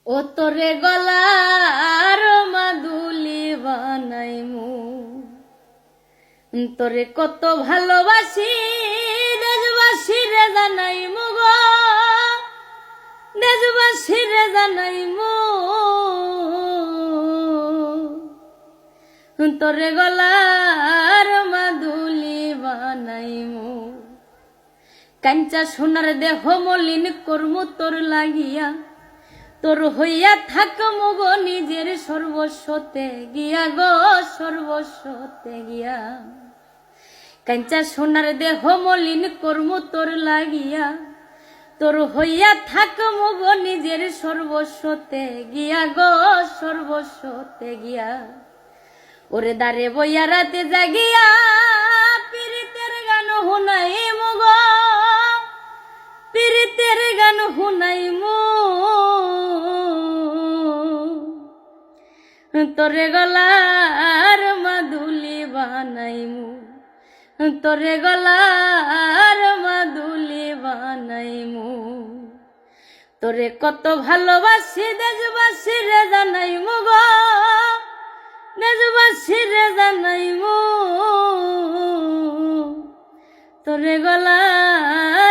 ও তোরে গলার মাদুলি বানাইমু, তোরে কত ভালোবাসি দেশবাসী রে জানাইমু গো, দেশবাসী রে জানাইমু। তোরে গলার মাদুলি বানাইমু, কাঞ্চা সোনার দেহ মলিন করমু তোর লাগিয়া, তোর হইয়া থাকমু গো নিজের সর্বস্বতে গিয়া গো, সর্বস্বতে গিয়া। কাঞ্চা সোনার দেহ মলিন করমু তোর লাগিয়া, তোর হইয়া থাকমু গো নিজের সর্বস্বতে গিয়া গো, সর্বস্বতে গিয়া। ওরে দারে বইয়া রাতে জাগিয়া পীড়িতের গান শুনাইমু গো, পীড়িতের গান শুনাইমু। তোরে গলার মাদুলি বানাইমু, তোরে গলার মাদুলি বানাইমু। তোরে কত ভালোবাসি দেশবাসী রে জানাইমু গো, দেশবাসী রে জানাইমু। তোরে গলার